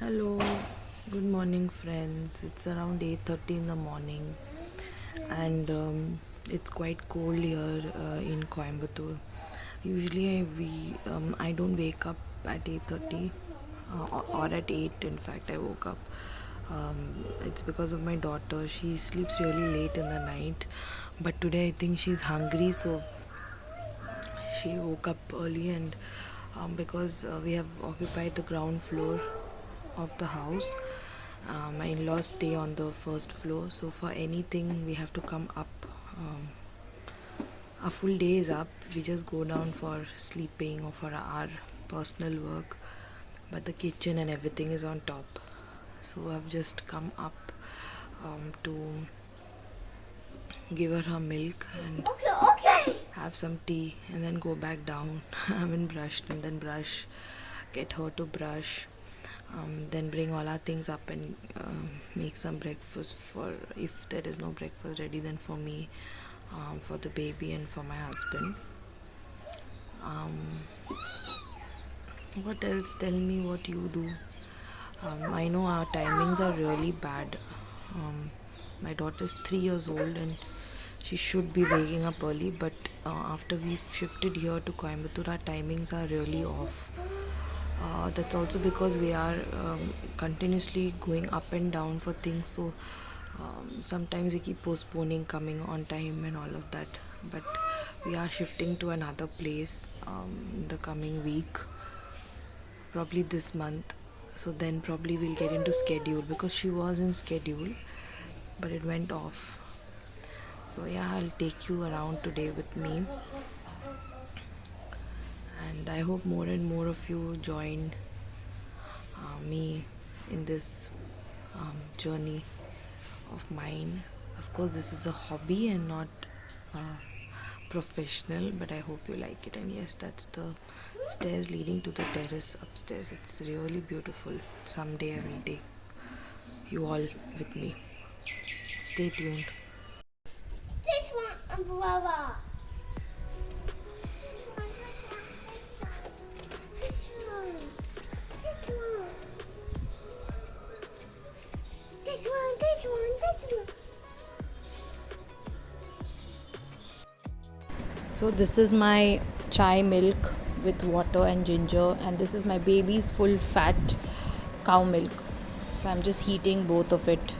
Hello, good morning, friends. It's around 8:30 in the morning, and it's quite cold here in Coimbatore. Usually, I don't wake up at 8:30 or at 8. In fact, I woke up. It's because of my daughter. She sleeps really late in the night, but today I think she's hungry, so she woke up early and because we have occupied the ground floor of the house. My in-laws stay on the first floor, so for anything we have to come up. A full day is up. We just go down for sleeping or for our personal work, but the kitchen and everything is on top. So I've just come up to give her milk and have some tea and then go back down. I haven't brushed and then brush, get her to brush, then bring all our things up and make some breakfast for, if there is no breakfast ready, then for me, for the baby and for my husband. um, what else? Tell me what you do. I know our timings are really bad. My daughter is 3 years old and she should be waking up early, but after we've shifted here to Coimbatore, our timings are really off. That's also because we are continuously going up and down for things, so sometimes we keep postponing coming on time and all of that. But we are shifting to another place in the coming week, probably this month. So then probably we'll get into schedule, because she was in schedule but it went off. So yeah, I'll take you around today with me, and I hope more and more of you join me in this journey of mine. Of course, this is a hobby and not professional, but I hope you like it. And yes, that's the stairs leading to the terrace upstairs. It's really beautiful. Someday I will take you all with me. Stay tuned. This one umbrella. This one. This one. This one. This one. This one. So this is my chai milk with water and ginger, and this is my baby's full fat cow milk. So I'm just heating both of it.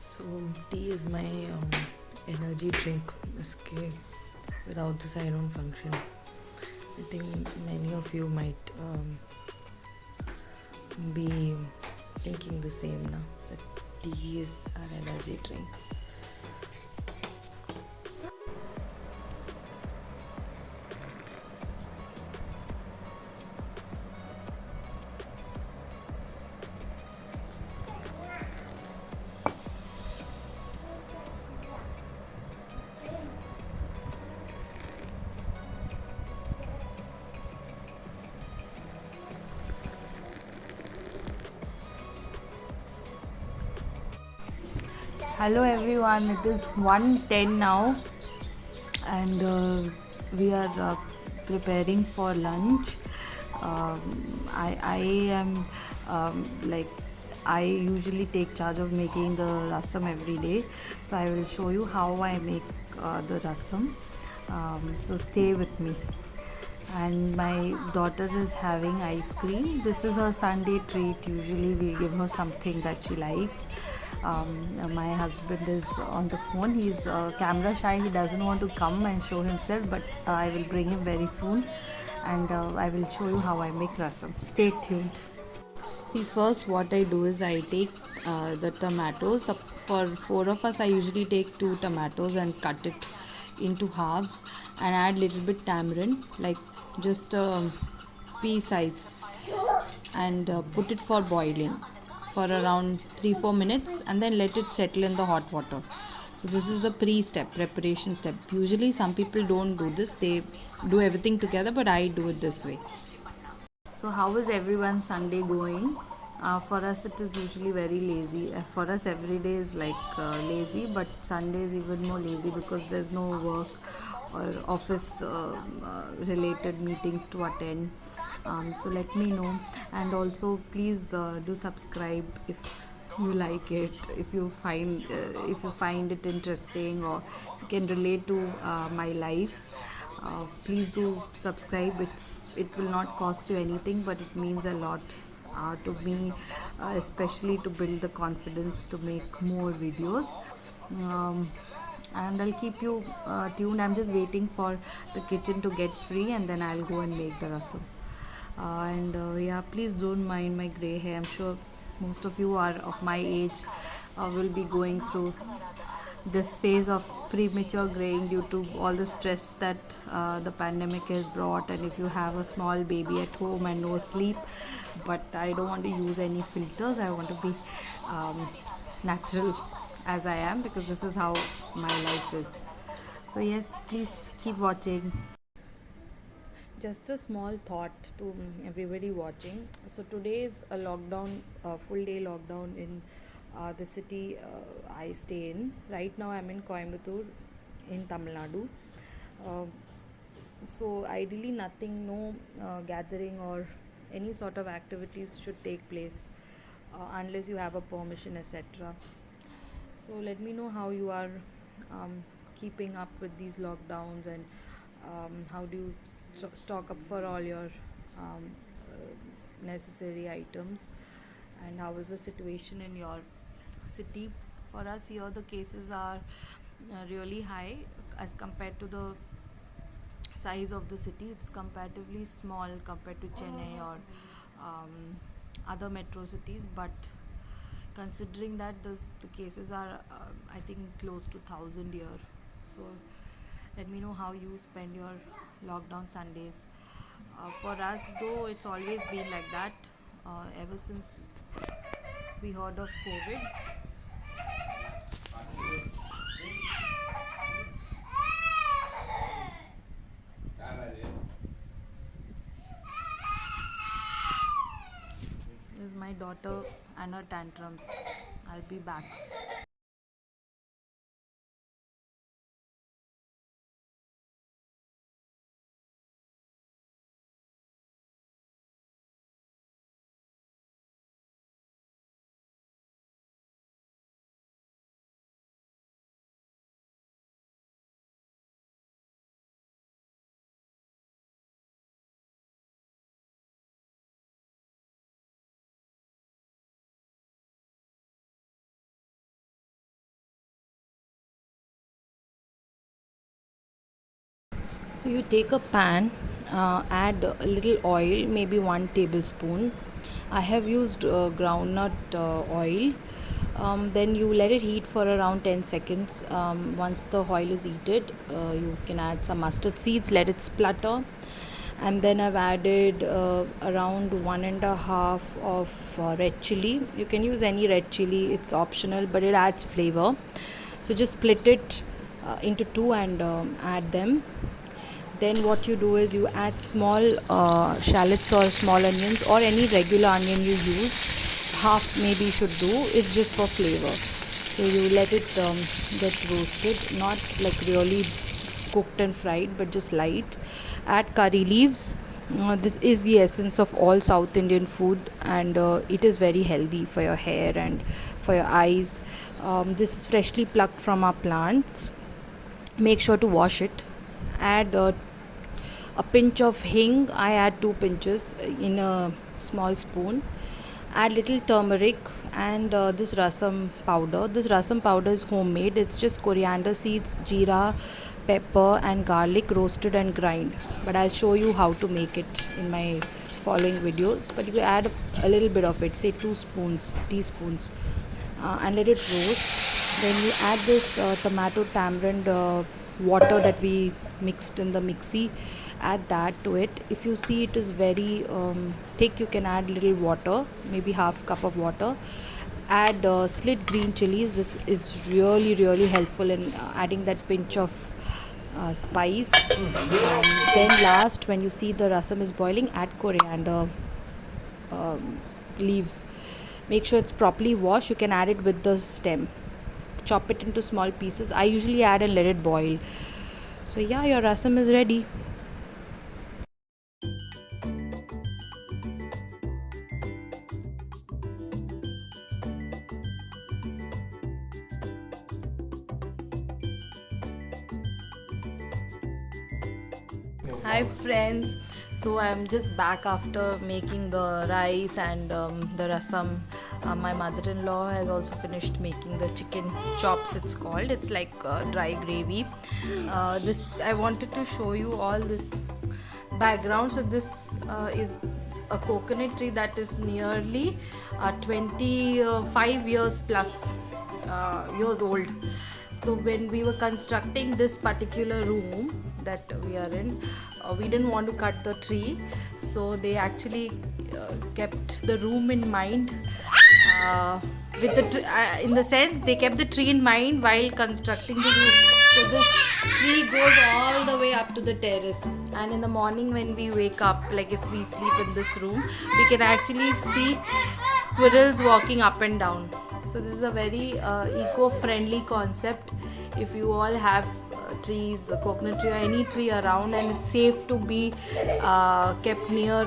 So tea is my energy drink. Escape. Without this, I don't function. I think many of you might be thinking the same now. That tea is our energy drink. Hello everyone, it is 1:10 now, and we are preparing for lunch. I am like, I usually take charge of making the rasam every day, so I will show you how I make the rasam. So stay with me. And my daughter is having ice cream. This is her Sunday treat. Usually we give her something that she likes. My husband is on the phone. He's camera shy. He doesn't want to come and show himself, but I will bring him very soon, and I will show you how I make rasam. Stay tuned. See, first what I do is I take the tomatoes. For four of us, I usually take two tomatoes and cut it into halves and add little bit tamarind, like just pea size, and put it for boiling for around 3-4 minutes, and then let it settle in the hot water. So this is the preparation step. Usually some people don't do this, they do everything together, but I do it this way. So how is everyone's Sunday going? For us it is usually very lazy. For us every day is like lazy, but Sunday is even more lazy because there's no work or office related meetings to attend. So let me know, and also please do subscribe if you like it, if you find it interesting, or if you can relate to my life. Please do subscribe. It will not cost you anything, but it means a lot to me, especially to build the confidence to make more videos. um, and I'll keep you tuned. I'm just waiting for the kitchen to get free, and then I'll go and make the rasam. And yeah, please don't mind my gray hair. I'm sure most of you are of my age, will be going through this phase of premature graying due to all the stress that the pandemic has brought, and if you have a small baby at home and no sleep. But I don't want to use any filters. I want to be natural as I am, because this is how my life is. So yes, please keep watching. Just a small thought to everybody watching. So today is a lockdown, full day lockdown in the city I stay in. Right now I'm in Coimbatore in Tamil Nadu. Uh, so ideally nothing, no gathering or any sort of activities should take place unless you have a permission, etc. So let me know how you are keeping up with these lockdowns, and how do you stock up for all your necessary items, and how is the situation in your city. For us here, the cases are really high as compared to the size of the city. It's comparatively small compared to Chennai or other metro cities, but considering that the cases are I think close to 1,000 here. So let me know how you spend your lockdown Sundays. For us though, it's always been like that ever since we heard of COVID. This is my daughter and her tantrums. I'll be back. So you take a pan, add a little oil, maybe 1 tablespoon. I have used groundnut oil. Then you let it heat for around 10 seconds. Once the oil is heated, you can add some mustard seeds, let it splutter. And then I've added around 1.5 of red chili. You can use any red chili, it's optional, but it adds flavor. So just split it into two and add them. Then what you do is you add small shallots or small onions, or any regular onion you use. Half maybe you should do. It's just for flavor. So you let it get roasted, not like really cooked and fried, but just light. Add curry leaves. This is the essence of all South Indian food, and it is very healthy for your hair and for your eyes. This is freshly plucked from our plants. Make sure to wash it. Add a pinch of hing. I add 2 pinches in a small spoon. Add little turmeric and this rasam powder. This rasam powder is homemade. It's just coriander seeds, jeera, pepper and garlic roasted and grind. But I'll show you how to make it in my following videos. But you add a little bit of it, say 2 teaspoons, and let it roast. Then you add this tomato tamarind water that we mixed in the mixie. Add that to it. If you see it is very thick, you can add little water, maybe half cup of water. Add slit green chilies. This is really helpful in adding that pinch of spice. Then last, when you see the rasam is boiling, add coriander leaves. Make sure it's properly washed. You can add it with the stem. Chop it into small pieces. I usually add and let it boil. So yeah, your rasam is ready. Hi friends, so I'm just back after making the rice and the rasam. My mother-in-law has also finished making the chicken chops, it's called. It's like dry gravy. This I wanted to show you all this background. So this is a coconut tree that is nearly 25 years plus years old. So when we were constructing this particular room that we are in, we didn't want to cut the tree, so they actually kept the room in mind, with the in the sense they kept the tree in mind while constructing the room. So this tree goes all the way up to the terrace, and in the morning when we wake up, like if we sleep in this room, we can actually see squirrels walking up and down. So this is a very eco-friendly concept. If you all have trees, a coconut tree or any tree around, and it's safe to be kept near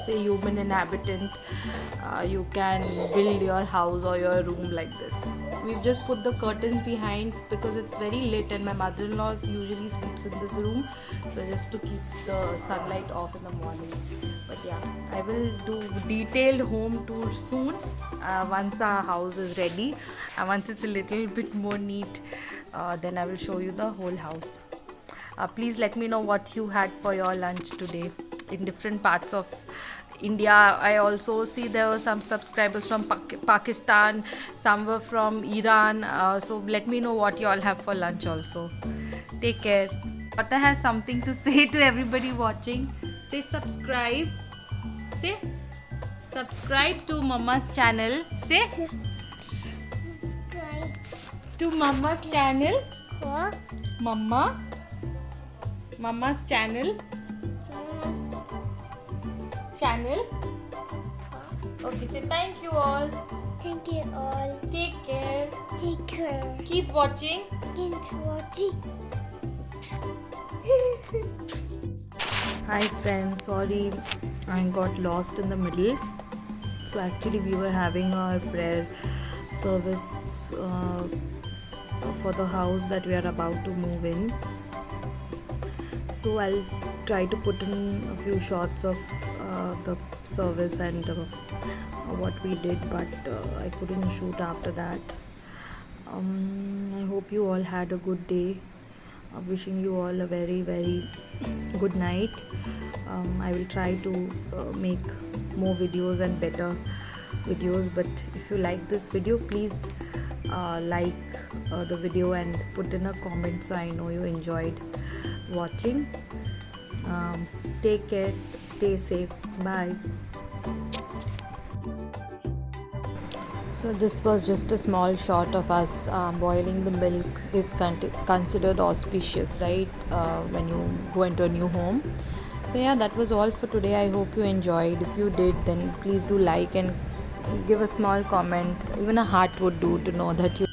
say human inhabitant, you can build your house or your room like this. We've just put the curtains behind because it's very lit and my mother-in-law usually sleeps in this room, so just to keep the sunlight off in the morning. But yeah, I will do detailed home tour soon, once our house is ready and once it's a little bit more neat. Then I will show you the whole house. Please let me know what you had for your lunch today in different parts of India. I also see there were some subscribers from Pakistan, some were from Iran. So let me know what you all have for lunch also. Take care. Daughter has something to say to everybody watching. Say subscribe. Say subscribe to Mama's channel. Say to Mama's channel. What? Mama's channel. Okay, say thank you all. Thank you all. Take care. Take care. Keep watching. Keep watching. Hi friends, sorry I got lost in the middle. So actually we were having our prayer service for the house that we are about to move in. So I'll try to put in a few shots of the service and what we did, but I couldn't shoot after that. I hope you all had a good day. Wishing you all a very good night. I will try to make more videos and better videos, but if you like this video, please like the video and put in a comment so I know you enjoyed watching. Take care, stay safe, bye. So this was just a small shot of us boiling the milk. It's considered auspicious, right, when you go into a new home. So yeah, that was all for today. I hope you enjoyed. If you did, then please do like and give a small comment. Even a heart would do to know that you